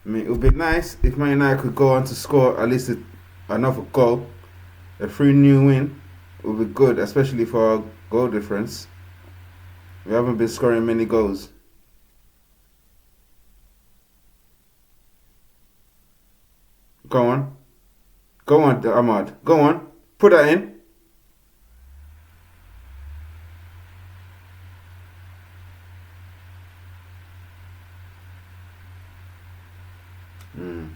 mean, it would be nice if Man United could go on to score at least another goal. A 3-0 win would be good, especially for our goal difference. We haven't been scoring many goals. Go on. Go on, Ahmad. Go on. Put that in. Mm.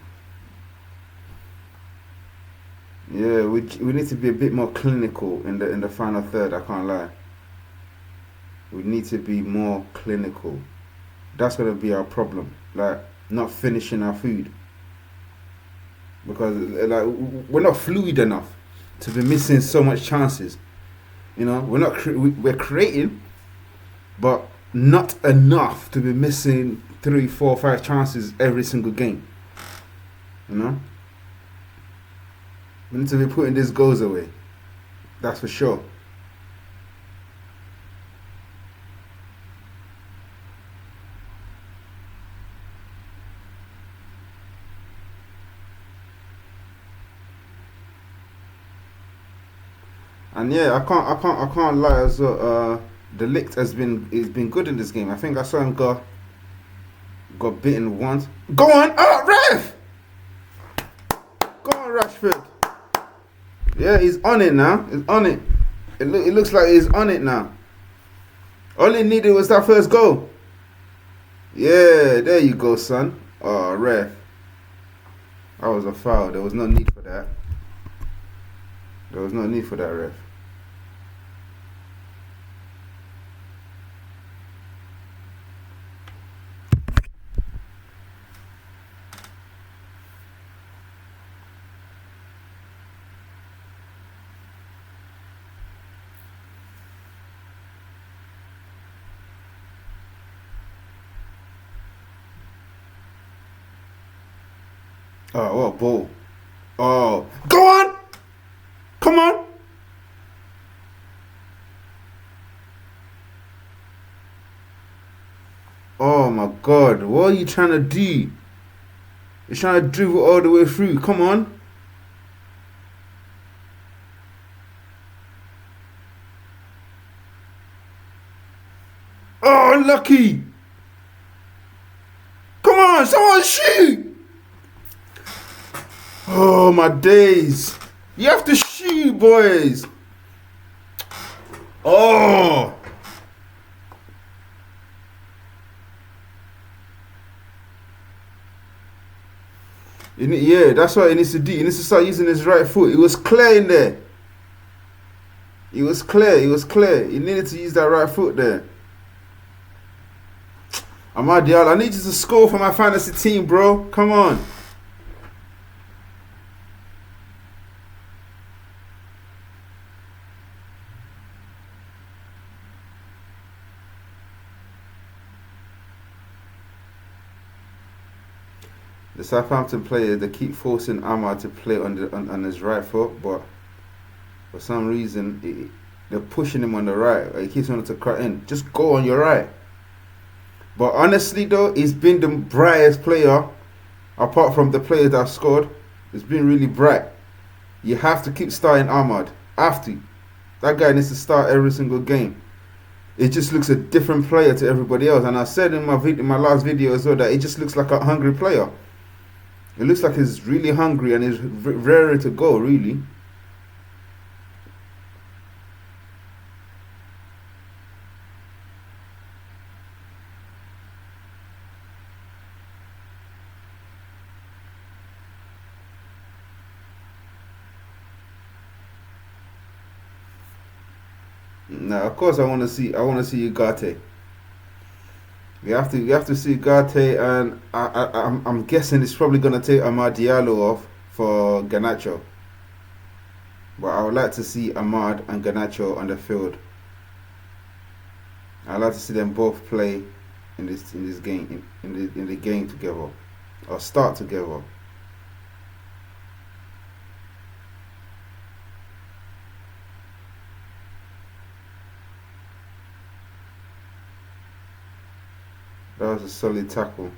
Yeah, we need to be a bit more clinical in the final third. I can't lie. We need to be more clinical. That's gonna be our problem. Like not finishing our food because like we're not fluid enough to be missing so much chances. You know, we're creating, but not enough to be missing 3, 4, 5 chances every single game. You know, we need to be putting these goals away. That's for sure. And yeah, I can't lie as well. The lick has been good in this game. I think I saw him got bitten once. Go on, ref! Go on, Rashford. Yeah, he's on it now. He's on it. It looks like he's on it now. All he needed was that first goal. Yeah, there you go, son. Oh, ref. That was a foul. There was no need for that. There was no need for that, ref. Oh, what a ball. Oh, go on! Come on! Oh my God, what are you trying to do? You're trying to dribble all the way through. Come on. Oh, lucky. Come on, someone shoot. Oh, my days. You have to shoot, boys. Oh. Yeah, that's what he needs to do. He needs to start using his right foot. It was clear in there. It was clear. It was clear. He needed to use that right foot there. Amad Diallo, I need you to score for my fantasy team, bro. Come on. The Southampton players, they keep forcing Ahmad to play on his right foot, but for some reason they're pushing him on the right. He keeps wanting to cut in. Just go on your right. But honestly though, he's been the brightest player apart from the players that have scored. It's been really bright. You have to keep starting Ahmad. Have to. That guy needs to start every single game. It just looks a different player to everybody else. And I said in my last video as well that it just looks like a hungry player. It looks like he's really hungry and he's ready to go, really. Now, of course, I want to see Ugarte. We have to see Ugarte, and I'm guessing it's probably gonna take Amad Diallo off for Garnacho. But I would like to see Ahmad and Garnacho on the field. I'd like to see them both play in this game in the game together or start together. That was a solid tackle.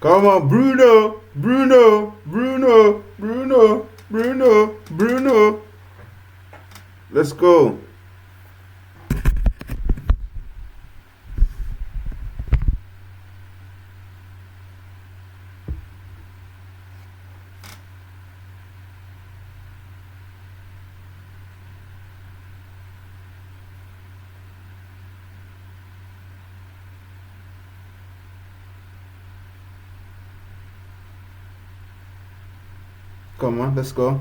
Come on, Bruno, Bruno, Bruno, Bruno, Bruno, Bruno. Let's go. Come on, let's go.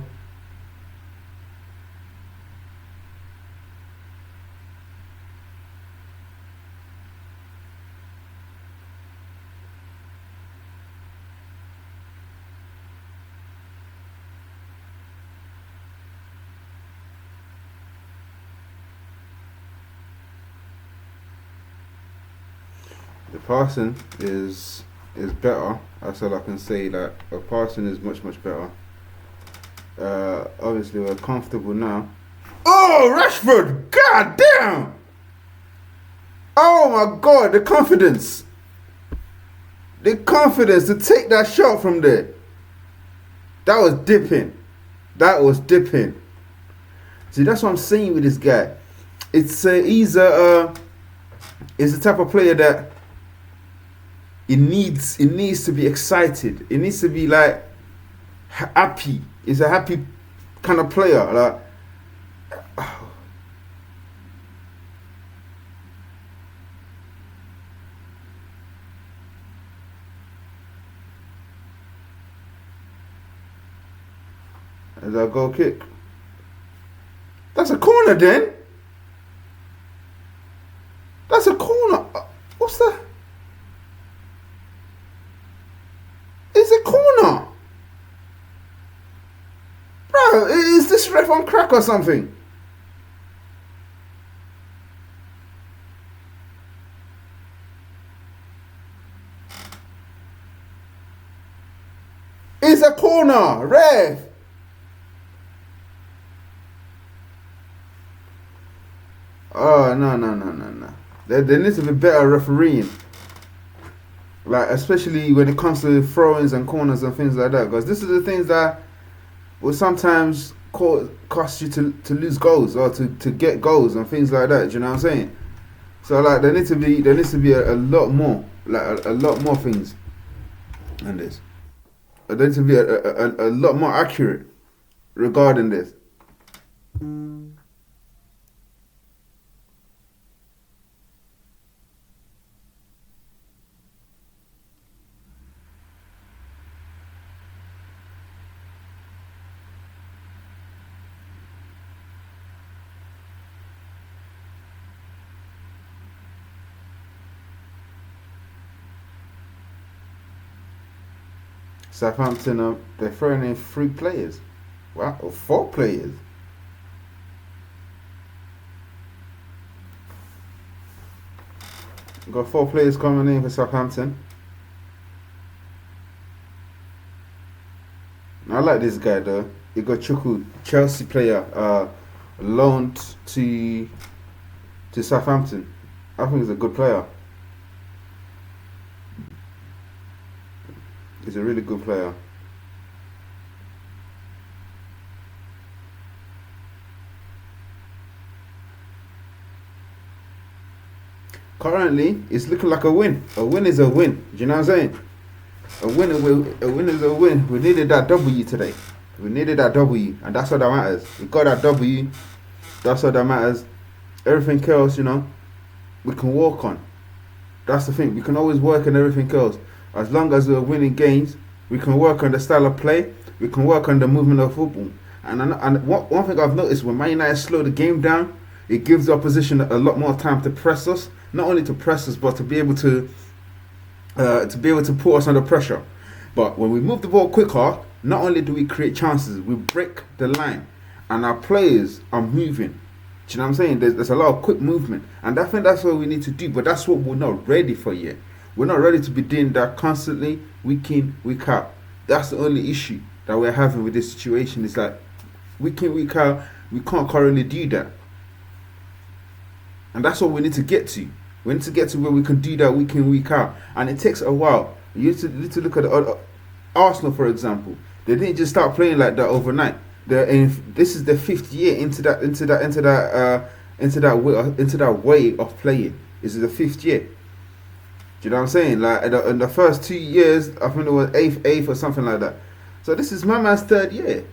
The passing is better. That's all I can say. That the passing is much better. Obviously we're comfortable now. Oh, Rashford! God damn! Oh my God, the confidence to take that shot from there. That was dipping. See, that's what I'm saying with this guy. He's the type of player that it needs to be excited. It needs to be like happy. He's a happy kind of player. Like, is that a goal kick? That's a corner then. That's a corner. What's that? It's a corner. Bro, is this ref on crack or something? It's a corner, ref. Oh, no. There needs to be better refereeing. Like, especially when it comes to throw-ins and corners and things like that. Because this is the things that will sometimes cost you to lose goals or to get goals and things like that. Do you know what I'm saying? So, like, there needs to be a lot more. Like, a lot more things in this. There needs to be a lot more accurate regarding this. Southampton, they're throwing in 3 players. Wow, or 4 players. Got 4 players coming in for Southampton. I like this guy though. You got Chuku, Chelsea player, loaned to Southampton. I think he's a good player. He's a really good player. Currently, it's looking like a win. A win is a win. Do you know what I'm saying? A win is a win. We needed that W today. We needed that W, and that's what that matters. We got that W. That's what that matters. Everything else, we can work on. That's the thing. We can always work on everything else. As long as we're winning games, we can work on the style of play. We can work on the movement of football. And one thing I've noticed, when Man United slow the game down, it gives the opposition a lot more time to press us. Not only to press us, but to be able to put us under pressure. But when we move the ball quicker, not only do we create chances, we break the line, and our players are moving. Do you know what I'm saying? There's a lot of quick movement, and I think that's what we need to do. But that's what we're not ready for yet. We're not ready to be doing that constantly, week in, week out. That's the only issue that we're having with this situation. It's like, week in, week out, we can't currently do that. And that's what we need to get to. We need to get to where we can do that week in, week out. And it takes a while. You need to look at Arsenal, for example. They didn't just start playing like that overnight. This is their fifth year into that way of playing. This is the fifth year. Do you know what I'm saying? Like in the first 2 years, I think it was eighth or something like that. So this is my man's third year.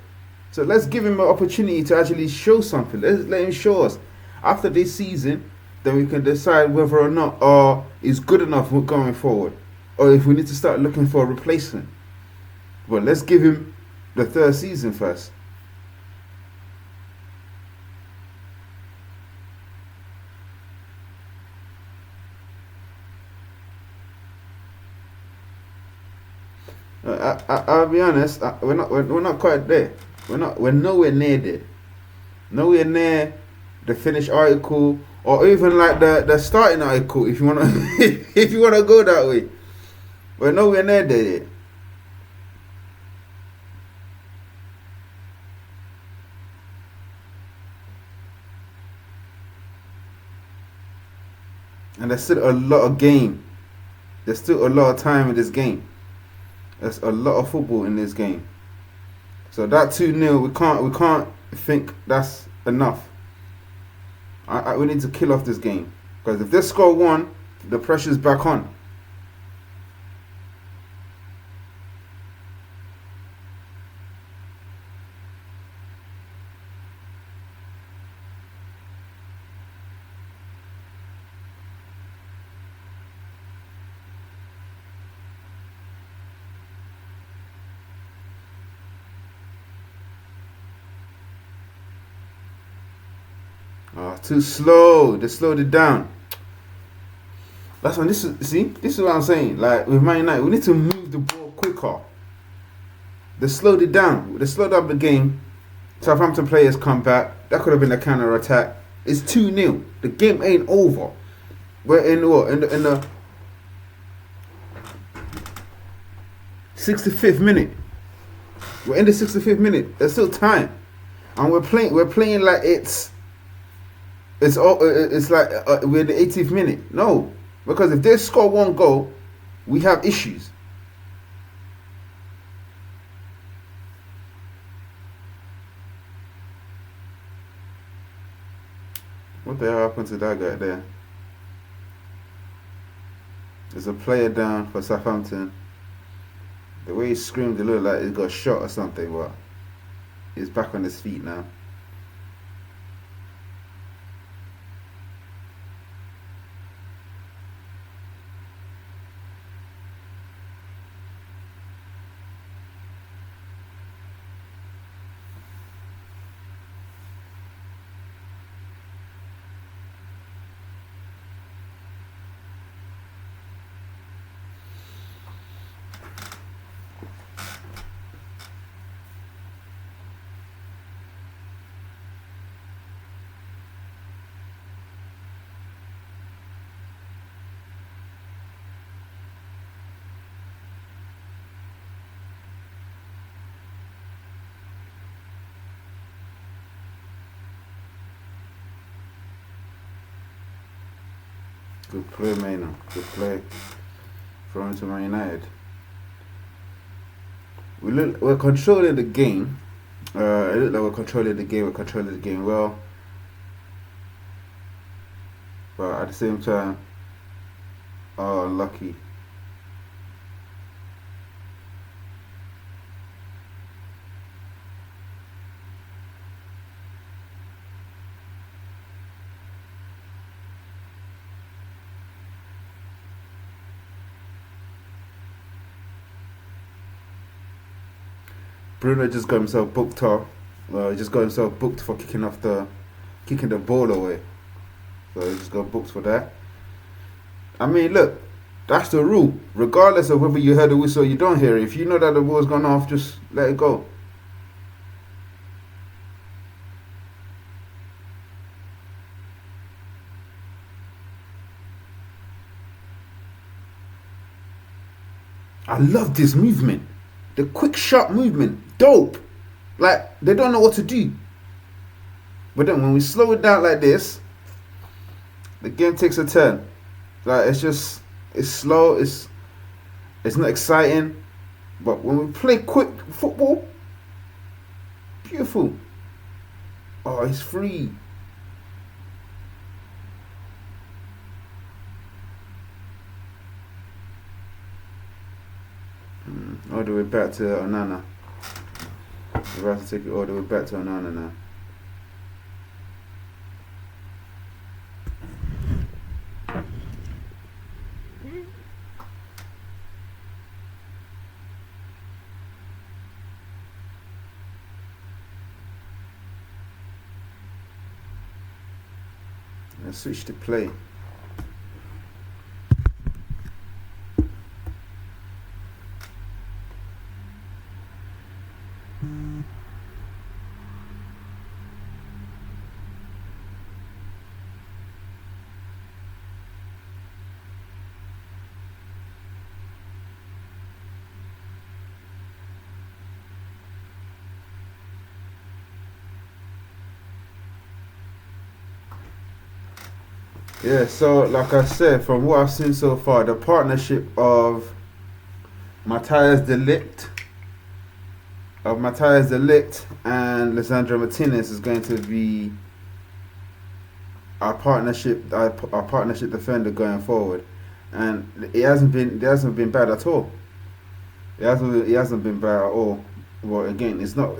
So let's give him an opportunity to actually show something. Let's let him show us. After this season, then we can decide whether or not he's good enough going forward, or if we need to start looking for a replacement. But let's give him the third season first. I'll be honest. We're not quite there. We're nowhere near there. Nowhere near the finished article, or even like the starting article. If you wanna if you wanna go that way, we're nowhere near there yet. And there's still a lot of game. There's still a lot of time in this game. There's a lot of football in this game. So that 2-0, we can't think that's enough. We need to kill off this game, because if they score one, the pressure's back on. Too slow. They slowed it down. That's when this is what I'm saying. Like with Man United, we need to move the ball quicker. They slowed it down. They slowed up the game. Southampton players come back. That could have been a counter attack. It's 2-0. The game ain't over. We're in what? In the 65th minute. We're in the 65th minute. There's still time, and we're playing like it's like we're in the 80th minute. No, because if they score one goal, we have issues. What the hell happened to that guy there? There's a player down for Southampton. The way he screamed, it looked like he got shot or something, but he's back on his feet now. Good play, Maynard. Good play. Thrown to Man United. We're controlling the game. It looked like we're controlling the game. We're controlling the game well. But at the same time, unlucky. Bruno just got himself booked off. He just got himself booked for kicking the ball away. So he just got booked for that. I mean, look, that's the rule. Regardless of whether you heard the whistle or you don't hear it, if you know that the ball's gone off, just let it go. I love this movement. The quick, sharp movement. Dope. Like, they don't know what to do. But then when we slow it down like this, the game takes a turn. Like, it's slow, it's It's not exciting, but when we play quick football, beautiful. Oh, it's free. All the way back to Onana. We're about to take it all the way back to Onana now. Let's switch to play. Yeah, so like I said, from what I've seen so far, the partnership Matthias Delict, Matthias Delict and Lisandro Martinez is going to be our partnership defender going forward, and it hasn't been bad at all. It hasn't been bad at all. Well, again, it's not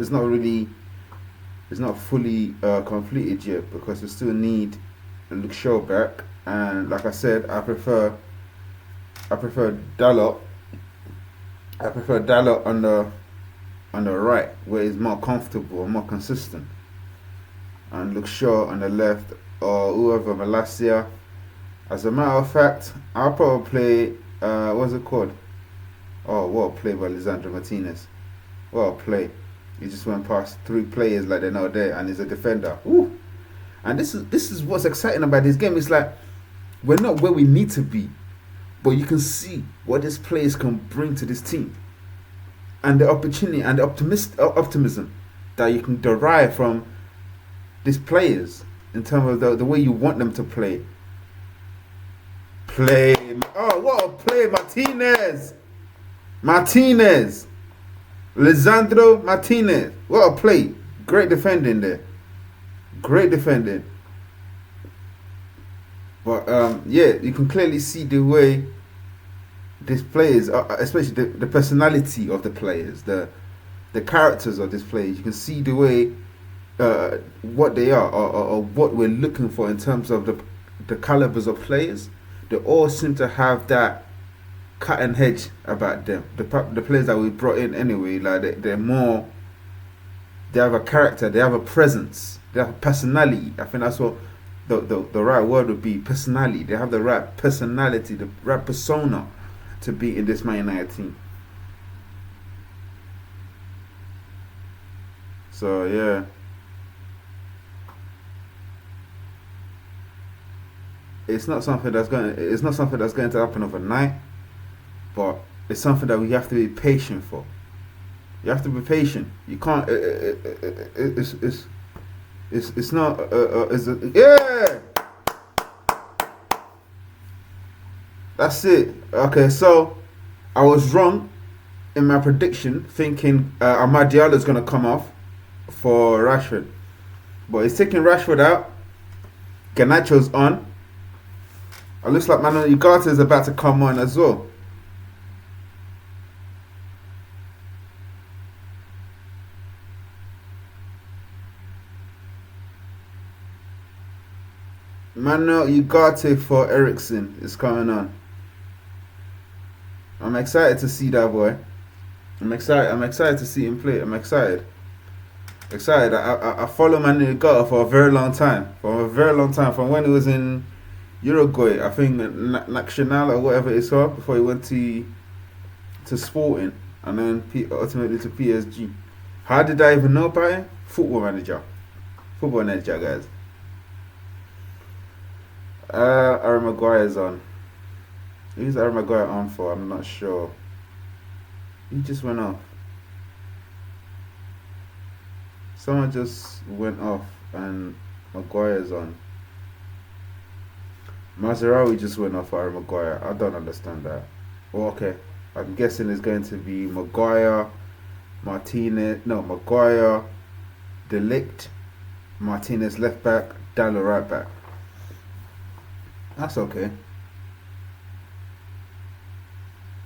fully completed yet because we still need Luke Shaw back, and like I said, I prefer Dalot. I prefer Dalot on the right where he's more comfortable and more consistent, and Luke Shaw on the left or whoever Malacia. As a matter of fact, I'll probably play what's it called? Oh, what a play by Lisandro Martinez! What a play! He just went past three players like they're not there, and he's a defender. Woo! And this is what's exciting about this game. It's like we're not where we need to be, but you can see what these players can bring to this team, and the opportunity and the optimism that you can derive from these players in terms of the way you want them to play. Oh, what a play, Martinez, Lisandro Martinez. What a play! Great defending there. Great defending. But yeah, you can clearly see the way these players, especially the personality of the players, the characters of these players. You can see the way what they are, or what we're looking for in terms of the calibers of players. They all seem to have that cutting edge about them. The players that we brought in anyway, like they're more. They have a character. They have a presence. They have personality. I think that's what the right word would be. Personality. They have the right personality, the right persona to be in this Man United team. So yeah, it's not something that's going to happen overnight, but it's something that we have to be patient for. You have to be patient. You can't. It's not. Yeah. That's it. Okay, so I was wrong in my prediction, thinking Amad Diallo is gonna come off for Rashford, but he's taking Rashford out. Garnacho's on. It looks like Manuel Ugarte is about to come on as well. Manuel Ugarte for Ericsson is coming on. I'm excited to see that boy. I'm excited to see him play. I'm excited. I follow Manuel Ugarte for a very long time. From when he was in Uruguay, I think Nacional or whatever it's called, before he went to Sporting and then ultimately to PSG. How did I even know about him? Football manager, guys. Harry Maguire's on. Who's Harry Maguire on for? I'm not sure. He just went off. Someone just went off and Maguire's on. Mazarawi just went off for Harry Maguire. I don't understand that. Oh, okay. I'm guessing it's going to be Maguire, Maguire, Delict, Martinez left back, Dallo right back. That's okay.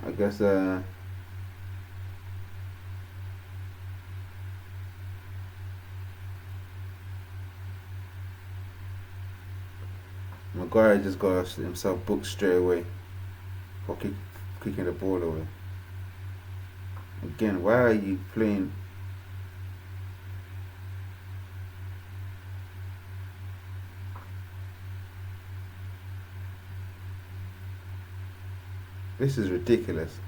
I guess Maguire just got himself booked straight away for kicking the ball away. Again, why are you playing? This is ridiculous.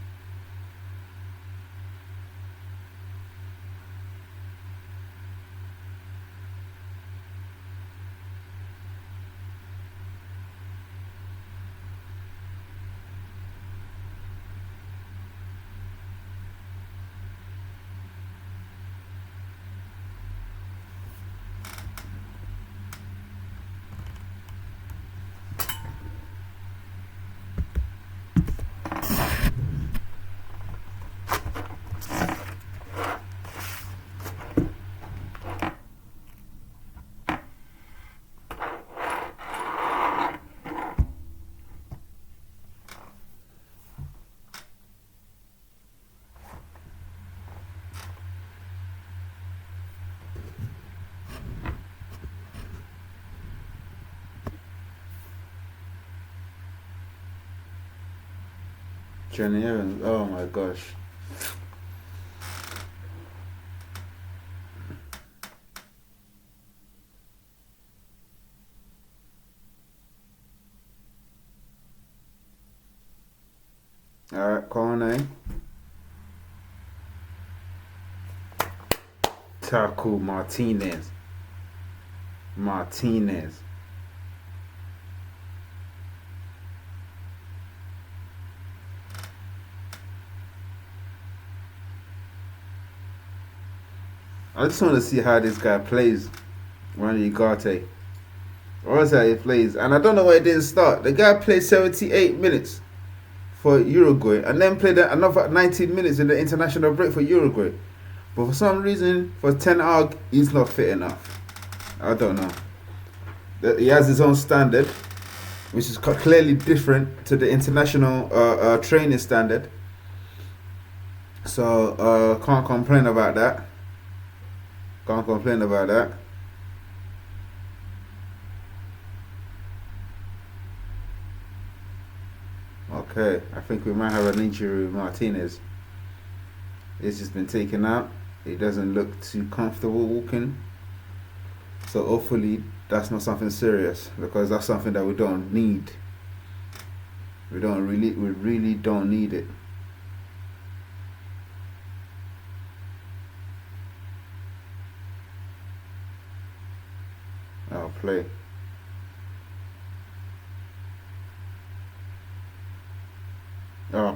Johnny Evans, oh my gosh. Alright, Kone. Taku Martinez. I just want to see how this guy plays. Randy Ugarte. I want to see how he plays. And I don't know why he didn't start. The guy played 78 minutes for Uruguay and then played another 19 minutes in the international break for Uruguay. But for some reason, for Ten Hag, he's not fit enough. I don't know. He has his own standard, which is clearly different to the international training standard. So, can't complain about that. Okay, I think we might have an injury with Martinez. He's just been taken out. He doesn't look too comfortable walking. So hopefully that's not something serious, because that's something that we don't need. We really don't need it. I'll play.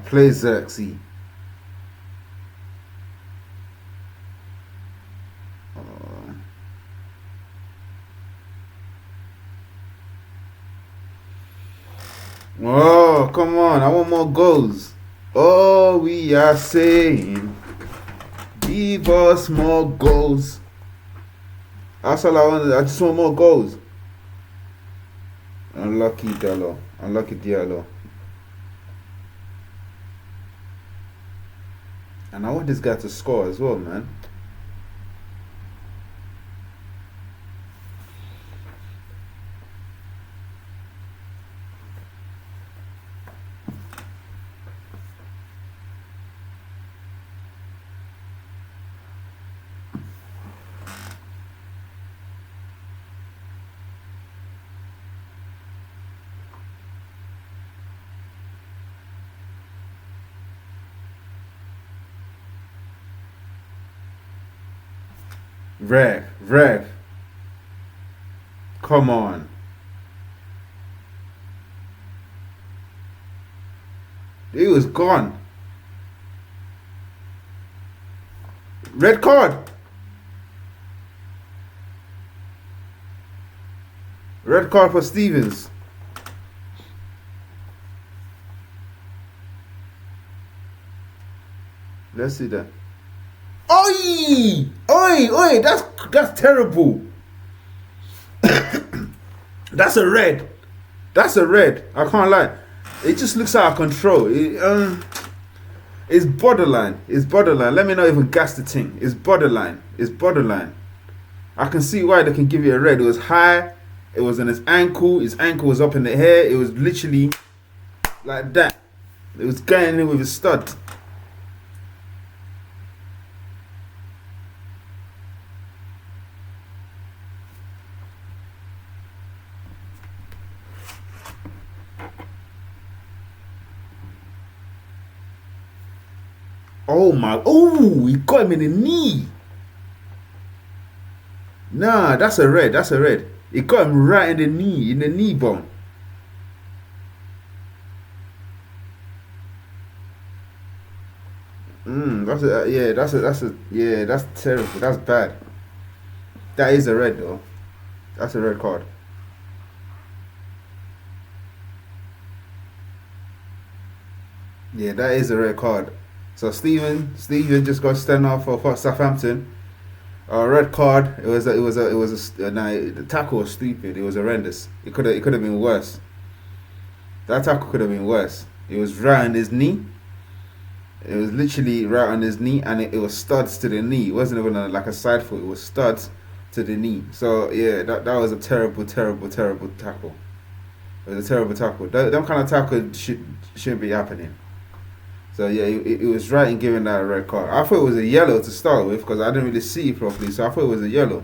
Play Xerxes. Oh, come on. I want more goals. Oh, we are saying, give us more goals. That's all I wanted. I just want more goals. Unlucky Diallo. And I want this guy to score as well, man. Rev. Come on. He was gone. Red card. Red card for Stevens. Let's see that. Oi! Oi! Oi! That's terrible. That's a red. That's a red. I can't lie. It just looks out of control. It's borderline. It's borderline. Let me not even gas the thing. It's borderline. It's borderline. I can see why they can give you a red. It was high. It was on his ankle. His ankle was up in the air. It was literally like that. It was going in with his stud. Oh my! Oh, he got him in the knee. Nah, that's a red. That's a red. He got him right in the knee bone. That's terrible. That's bad. That is a red though. That's a red card. Yeah, that is a red card. So Steven just got sent off for Southampton. Red card. Nah, the tackle was stupid. It was horrendous. It could have been worse. That tackle could have been worse. It was right on his knee. It was literally right on his knee, and it was studs to the knee. It wasn't even like a side foot. It was studs to the knee. So yeah, that was a terrible, terrible, terrible tackle. It was a terrible tackle. Them kind of tackle shouldn't be happening. So yeah, it was right in giving that a red card. I thought it was a yellow to start with because I didn't really see it properly. So I thought it was a yellow.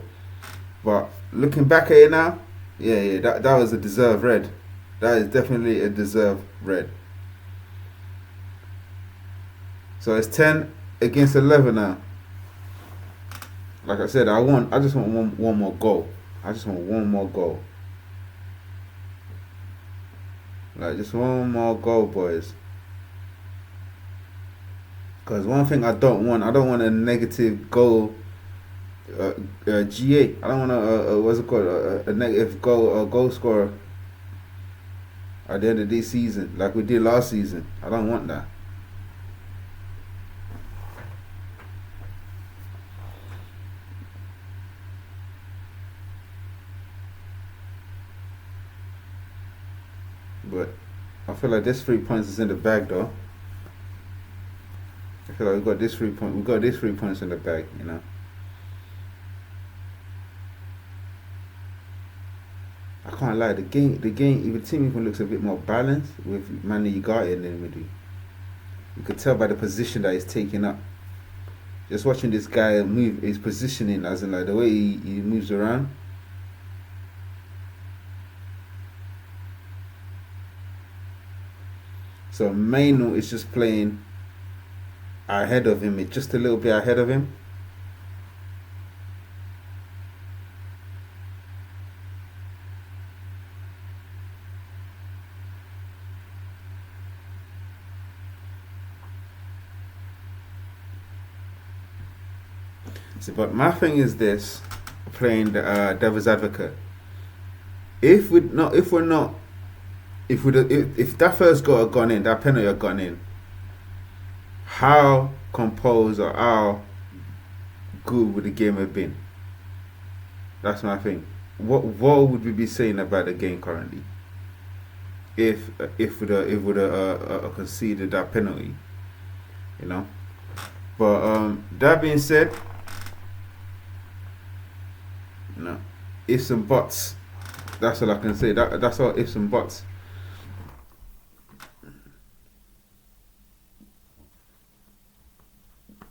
But looking back at it now, yeah, that was a deserved red. That is definitely a deserved red. So it's 10 against 11 now. Like I said, I just want one more goal. I just want one more goal. Like just one more goal, boys. Because one thing I don't want a negative goal. GA. I don't want what's it called? A negative goal scorer at the end of this season, like we did last season. I don't want that. But I feel like this 3 points is in the bag, though. I feel like we got this 3 point. We got this 3 points in the bag, you know. I can't lie. The game. If the team even looks a bit more balanced with Manu Ugarte in the middle, you could tell by the position that he's taking up. Just watching this guy move, his positioning, as in like the way he moves around. So Mainu is just playing ahead of him, just a little bit ahead of him. So, but my thing is this: playing the devil's advocate. If that first goal had gone in, that penalty had gone in, how composed or how good would the game have been? That's my thing. What would we be saying about the game currently if would have conceded that penalty? You know. But that being said, you know, ifs and buts. That's all I can say. That's all ifs and buts.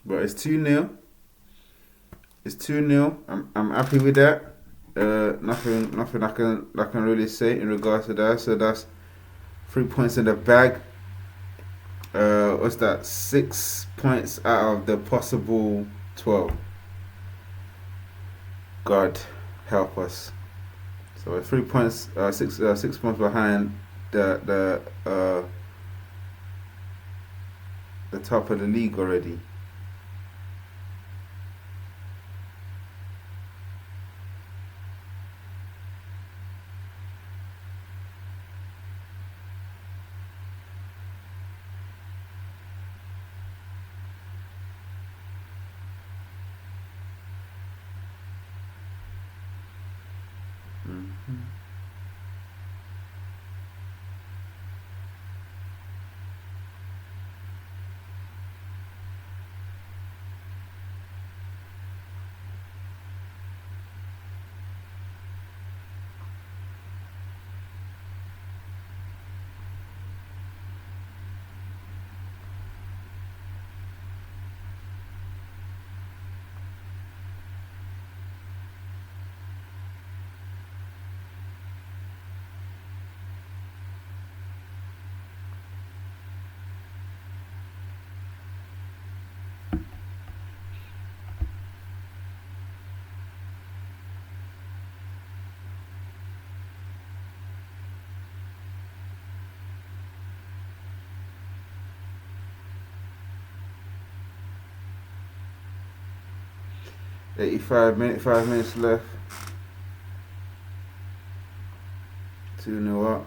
But it's 2-0. It's 2-0. I'm happy with that. Nothing I can really say in regards to that. So that's 3 points in the bag. What's that? 6 points out of the possible 12. God help us. So we're 3 points, 6 points behind the top of the league already. 5 minutes left. 2-0 up.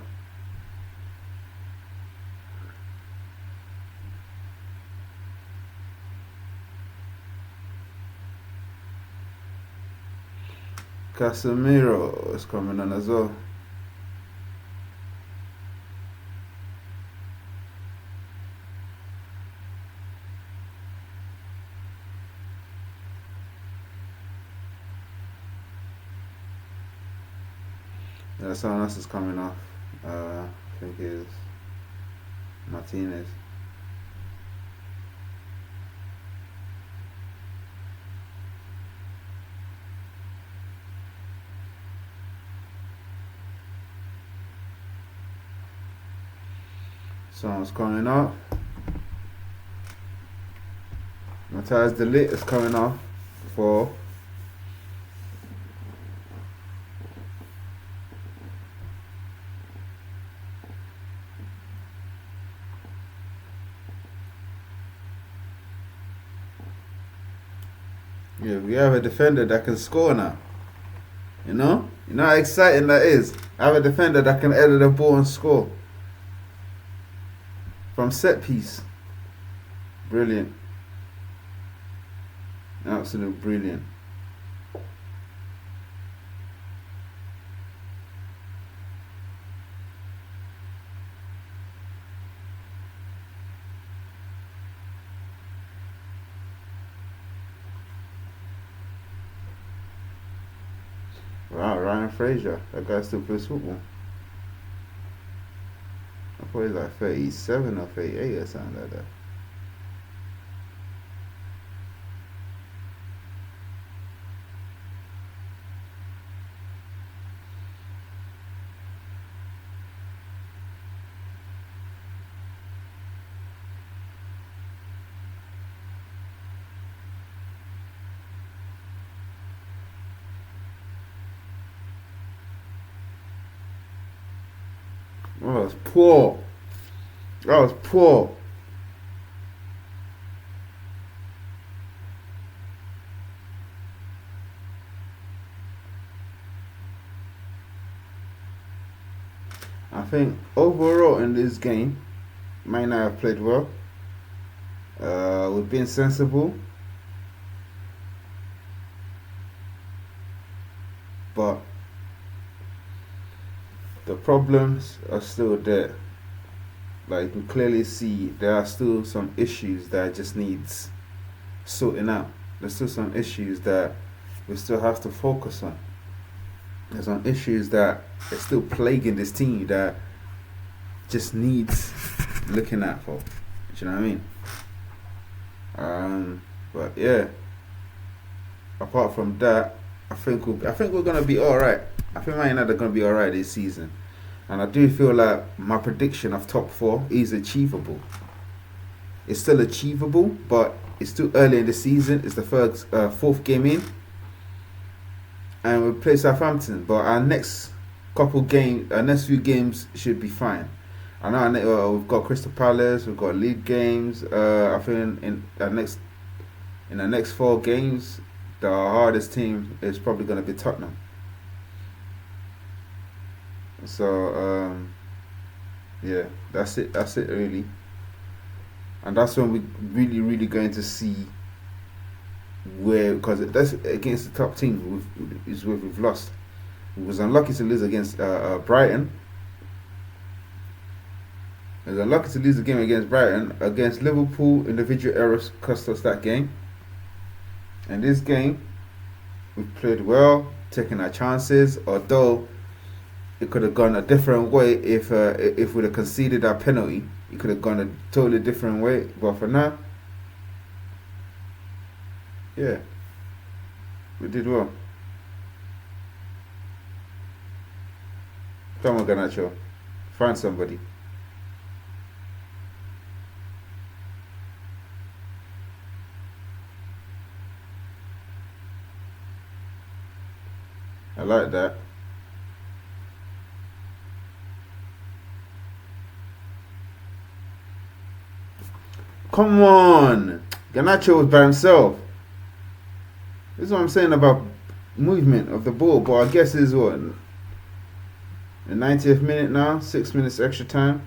Casemiro is coming on as well. Yeah, someone else is coming off. I think it's Martinez. Someone's coming off. Matthias De Ligt is coming off for. Yeah, we have a defender that can score now. You know how exciting that is. I have a defender that can edit the ball and score from set piece. Brilliant, absolute brilliant. Wow, Ryan Fraser, that guy still plays football. I thought he's like 37 or 38 or something like that. Oh, that was poor. That was poor. I think overall in this game, might not have played well. We've been sensible, but the problems are still there. Like you can clearly see, there are still some issues that just needs sorting out. There's still some issues that we still have to focus on. There's some issues that are still plaguing this team that just needs looking at for. Do you know what I mean? But yeah, apart from that, I think we're gonna be all right. I think Man United are gonna be all right this season, and I do feel like my prediction of top four is achievable. It's still achievable, but it's too early in the season. It's the fourth game in, and we play Southampton. But our next few games should be fine. I know we've got Crystal Palace, we've got league games. I think in the next 4 games, the hardest team is probably going to be Tottenham. So yeah, that's it. That's it really, and that's when we're really going to see where, because that's against the top team we've lost. He was unlucky to lose against Brighton. He was unlucky to lose the game against Brighton. Against Liverpool, individual errors cost us that game. And this game, we played well, taking our chances. Although it could have gone a different way if we'd have conceded our penalty. It could have gone a totally different way. But for now, yeah, we did well. Come on, Ganacho, find somebody. I like that. Come on, Ganacho was by himself. This is what I'm saying about movement of the ball. But I guess it's what, the 90th minute now, 6 minutes extra time.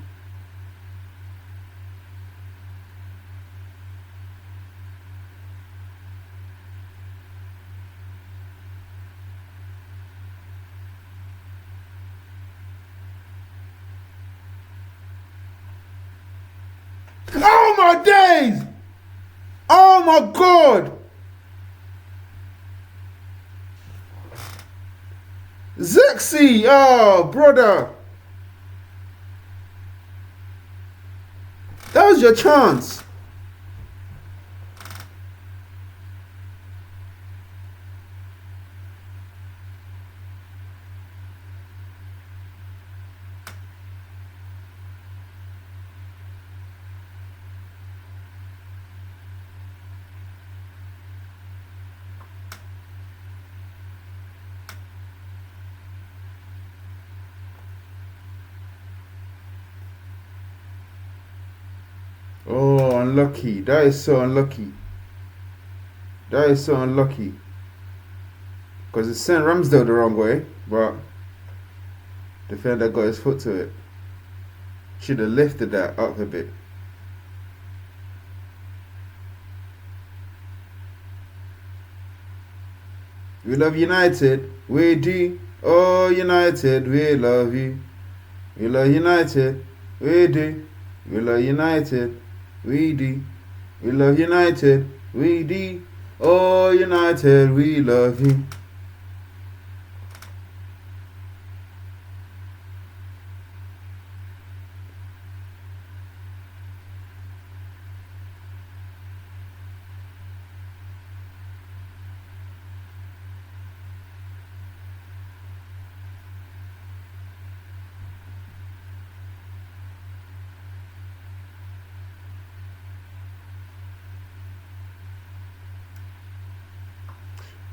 Oh my days! Oh my god! Zexy! Oh, brother! That was your chance. Oh, unlucky. That is so unlucky. That is so unlucky. Because it sent Ramsdale the wrong way, but defender got his foot to it. Should have lifted that up a bit. We love United. We do. Oh, United, we love you. We love United. We do. We love United. We do. We love United. We do. Oh, United, we love you.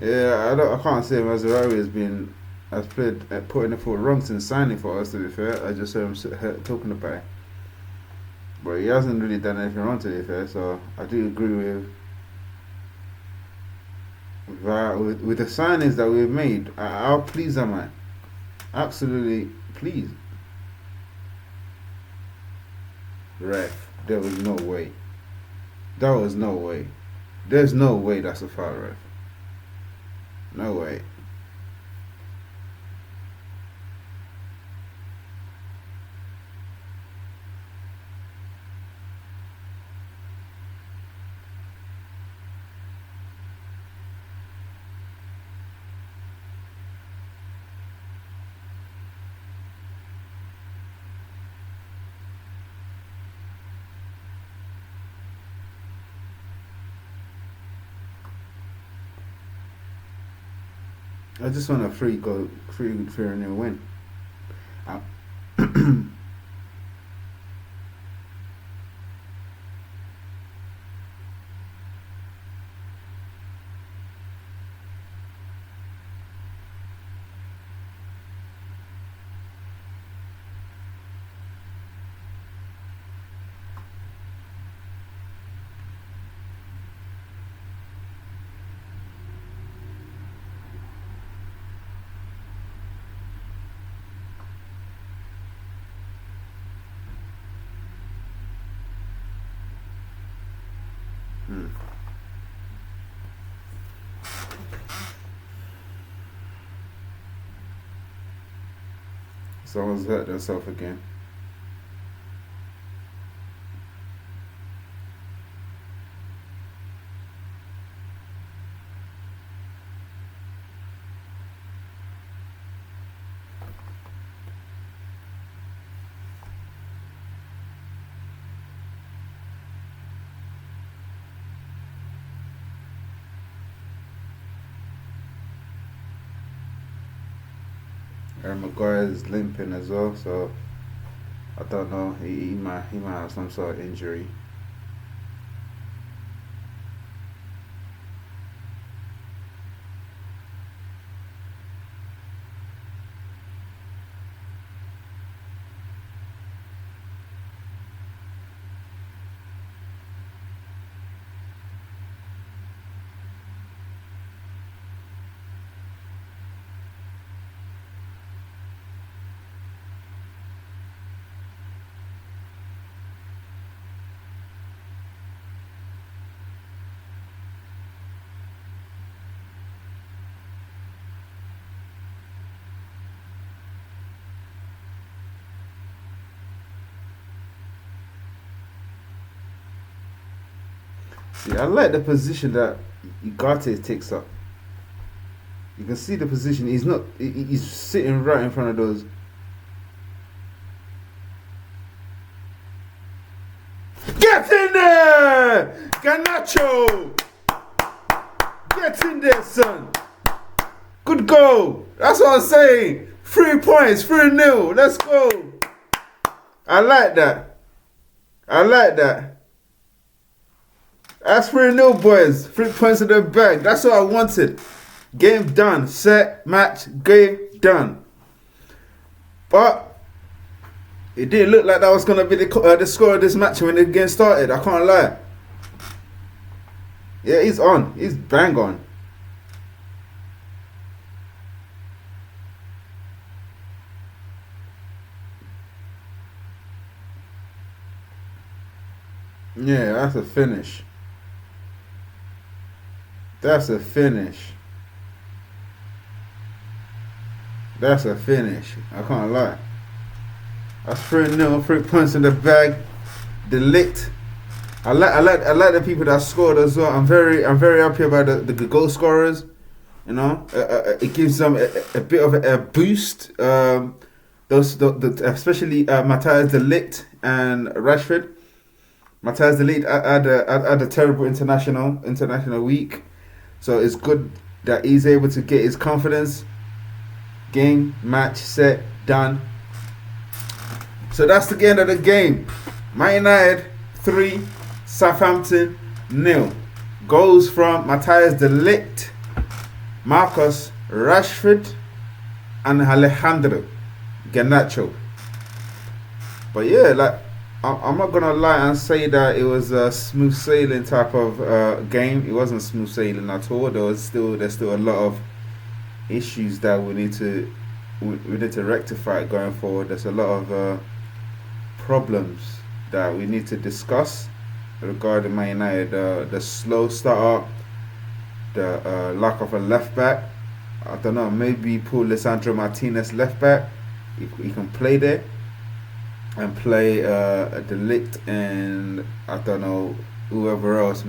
Yeah, I can't say Maserati has played putting the foot wrong since signing for us. To be fair, I just heard him talking about it, but he hasn't really done anything wrong. To be fair, so I do agree with the signings that we've made. How pleased am I? Absolutely pleased. Ref, there was no way. There was no way. There's no way that's a foul, ref. No way. I just want a free go, free fair and win. I, Someone's hurt themselves again. Aaron Maguire is limping as well, so I don't know. He might have some sort of injury. See, I like the position that Ugarte takes up. You can see the position. He's not. He's sitting right in front of those. Get in there, Garnacho. Get in there, son. Good goal. That's what I'm saying. 3 points, 3-0. Let's go. I like that. I like that. That's 3-0, boys. 3 points in the bag. That's what I wanted. Game done. Set, match, game done. But it didn't look like that was going to be the score of this match when the game started. I can't lie. Yeah, he's on. He's bang on. Yeah, that's a finish. That's a finish. That's a finish. I can't lie. That's 3-0, 3 points in the bag. Delict. I like the people that scored as well. I'm very happy about the goal scorers. You know, it gives them a bit of a boost. Especially Matthias Delict and Rashford. Matthias Delict had a terrible international week, so it's good that he's able to get his confidence. Game, match, set, done. So that's the end of the game. Man United 3, Southampton 0. Goals from Matthias Delict, Marcus Rashford, and Alejandro Garnacho. But yeah, like I'm not gonna lie and say that it was a smooth sailing type of game. It wasn't smooth sailing at all. There's still a lot of issues that we need to rectify going forward. There's a lot of problems that we need to discuss regarding Man United. The slow start, the lack of a left back. I don't know. Maybe pull Lisandro Martinez left back. He can play there and play Delict and I don't know whoever else,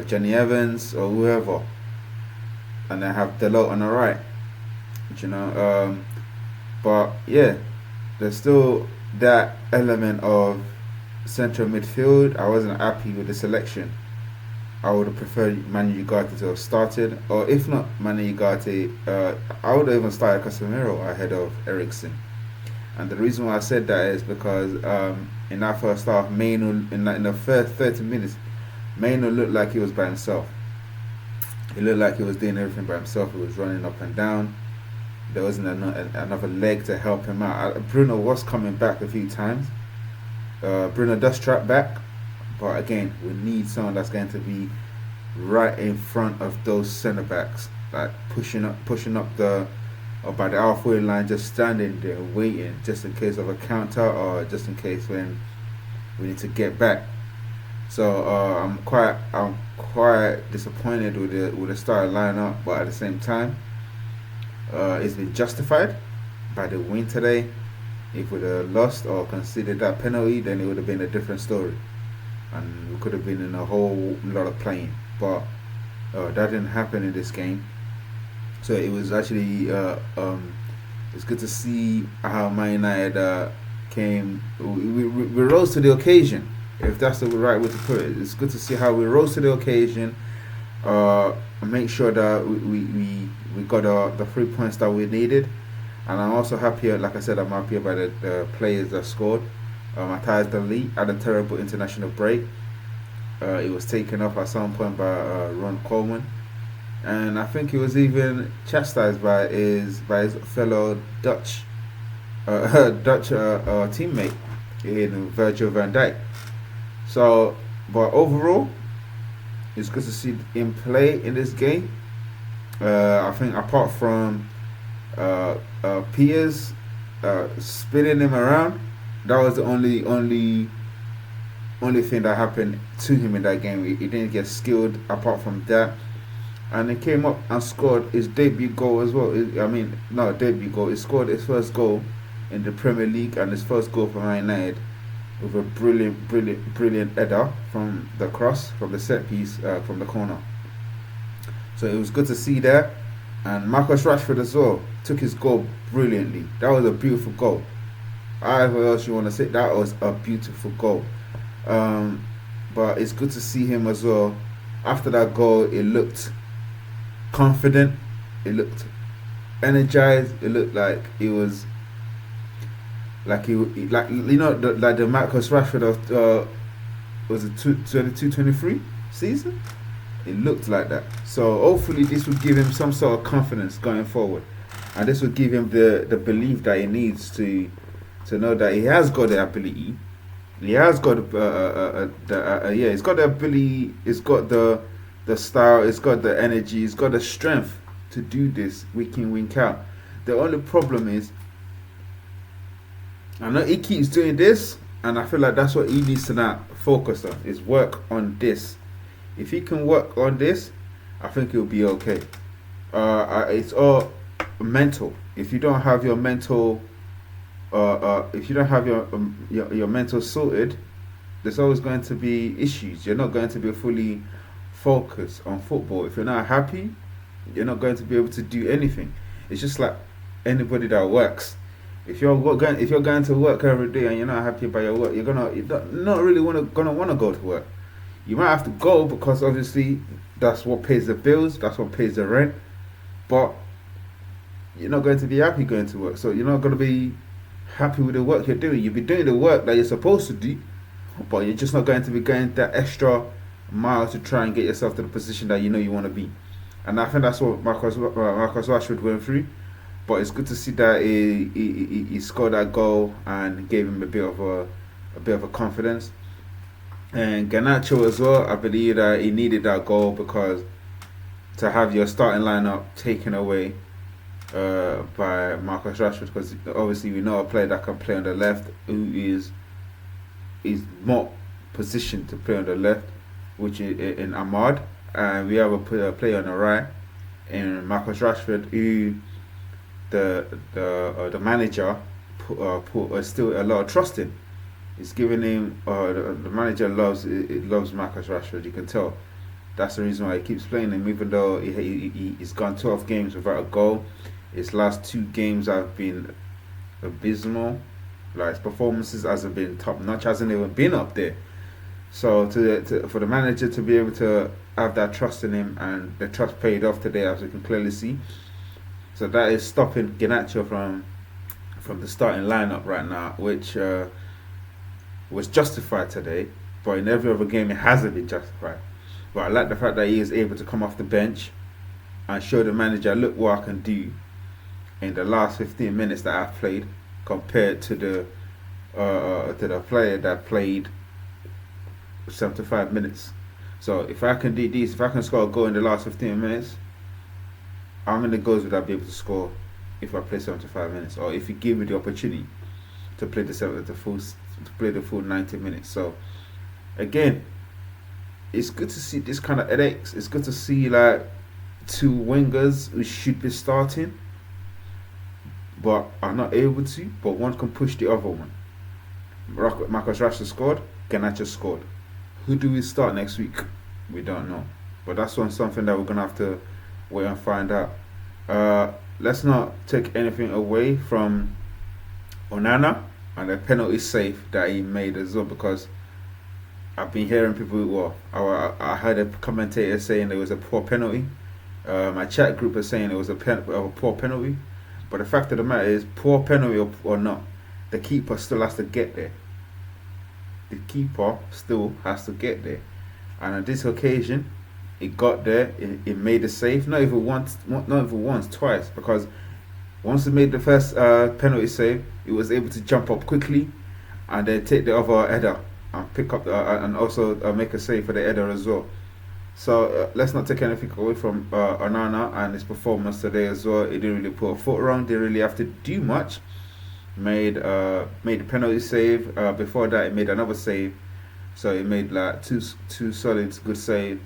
Jenny Evans or whoever, and then have Delot on the right. You know, but yeah, there's still that element of central midfield. I wasn't happy with the selection. I would have preferred Manu Ugarte to have started, or if not Manu Ugarte, I would have even started Casemiro ahead of Eriksen. And the reason why I said that is because in that first half, Mainu, in the first 30 minutes, Mainu looked like he was by himself. He looked like he was doing everything by himself. He was running up and down. There wasn't another leg to help him out. Bruno was coming back a few times. Bruno does track back, but again, we need someone that's going to be right in front of those centre backs, like pushing up the or by the halfway line, just standing there waiting, just in case of a counter or just in case when we need to get back. So I'm quite disappointed with the starting lineup, but at the same time, it's been justified by the win today. If we'd have lost or considered that penalty, then it would have been a different story, and we could have been in a whole lot of playing. But that didn't happen in this game. So it was actually it's good to see how Man United came. We rose to the occasion, if that's the right way to put it. It's good to see how we rose to the occasion. Make sure that we got the 3 points that we needed. And I'm also happy, like I said, I'm happy about the players that scored. Matthias De Ligt had a terrible international break. It was taken off at some point by Ron Coleman, and I think he was even chastised by his fellow Dutch teammate in Virgil van Dijk. So, but overall, it's good to see him play in this game. I think apart from Piers spinning him around, that was the only thing that happened to him in that game. He didn't get skilled apart from that, and he came up and scored his debut goal as well. Not debut goal. He scored his first goal in the Premier League and his first goal for Man United with a brilliant header from the cross, from the set piece, from the corner. So it was good to see that. And Marcus Rashford as well took his goal brilliantly. That was a beautiful goal. What else you want to say? That was a beautiful goal. But it's good to see him as well. After that goal, it looked confident. It looked energized. It looked like it was like the Marcus Rashford of was it 22-23 season. It looked like that. So hopefully this would give him some sort of confidence going forward, and this would give him the belief that he needs to know that he has got the ability. He has got he's got the ability. He's got the style. He's got the energy. He's got the strength to do this week in, week out. The only problem is, I know he keeps doing this, and I feel like that's what he needs to now focus on, is work on this. If he can work on this, I think he'll be okay. It's all mental. If you don't have your mental, if you don't have your mental sorted, there's always going to be issues. You're not going to be fully focused on football. If you're not happy, you're not going to be able to do anything. It's just like anybody that works. If you're going to work every day and you're not happy about your work, you're not really gonna want to go to work. You might have to go because obviously that's what pays the bills, that's what pays the rent, but you're not going to be happy going to work. So you're not going to be happy with the work you're doing. You'll be doing the work that you're supposed to do, but you're just not going to be going that extra mile to try and get yourself to the position that you know you want to be. And I think that's what Marcus Rashford went through. But it's good to see that he scored that goal and gave him a bit of a confidence. And Garnacho as well, I believe that he needed that goal, because to have your starting lineup taken away by Marcus Rashford, because obviously we know a player that can play on the left who is more positioned to play on the left, which is in Ahmad, and we have a player on the right in Marcus Rashford, who the manager put still a lot of trust in. He's giving him the manager loves Marcus Rashford. You can tell. That's the reason why he keeps playing him, even though he's gone 12 games without a goal. His last 2 games have been abysmal. Like, his performances hasn't been top notch, hasn't even been up there. So for the manager to be able to have that trust in him, and the trust paid off today, as we can clearly see. So that is stopping Garnacho from the starting lineup right now, which was justified today, but in every other game it hasn't been justified. But I like the fact that he is able to come off the bench and show the manager, look what I can do in the last 15 minutes that I've played, compared to the player that played 75 minutes. So if I can do this, if I can score a goal in the last 15 minutes, how many goals would I be able to score if I play 75 minutes, or if you give me the opportunity to play the full 90 minutes? So again, it's good to see this kind of headaches. It's good to see like 2 wingers who should be starting, but are not able to. But one can push the other one. Marcus Rashford scored. Garnacho scored. Who do we start next week? We don't know. But that's something that we're gonna have to wait and find out. Let's not take anything away from Onana and the penalty save that he made as well, because I've been hearing people. Well, I heard a commentator saying it was a poor penalty. My chat group is saying it was a poor penalty. But the fact of the matter is, poor penalty or not, the keeper still has to get there. The keeper still has to get there. And on this occasion, it got there. It made the save. Not even once, twice. Because once it made the first penalty save, it was able to jump up quickly and then take the other header and pick up and also make a save for the header as well. So let's not take anything away from Onana and his performance today as well. He didn't really put a foot wrong. Didn't really have to do much. Made a penalty save. Before that, he made another save. So he made like two solid good save.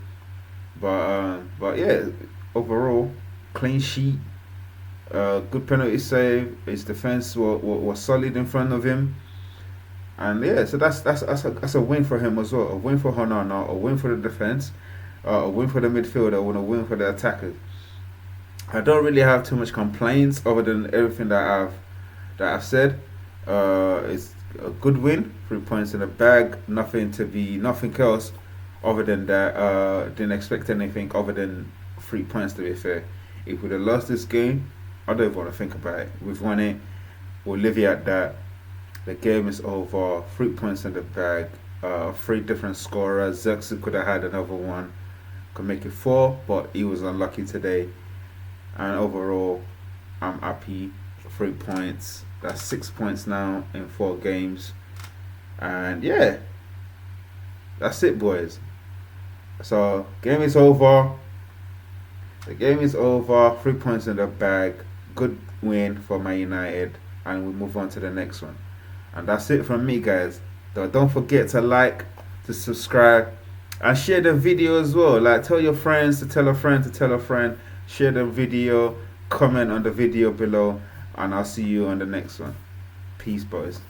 But yeah, overall clean sheet. Good penalty save. His defense was solid in front of him. And yeah, so that's a win for him as well. A win for Onana. A win for the defense. A win for the midfielder. And a win for the attackers. I don't really have too much complaints other than everything that I've said. It's a good win, 3 points in the bag. Nothing else other than that. Didn't expect anything other than 3 points, to be fair. If we'd have lost this game, I don't even want to think about it. We've won it. We'll leave it at that. The game is over. 3 points in the bag. 3 different scorers. Xerxes could have had another one. Could make it 4, but he was unlucky today. And overall, I'm happy. 3 points. That's 6 points now in 4 games. And yeah, that's it, boys. So game is over. The game is over. 3 points in the bag. Good win for Man United, and we move on to the next one. And that's it from me, guys. Don't forget to like, to subscribe, and share the video as well. Like, tell your friends to tell a friend to tell a friend. Share the video. Comment on the video below, and I'll see you on the next one. Peace, boys.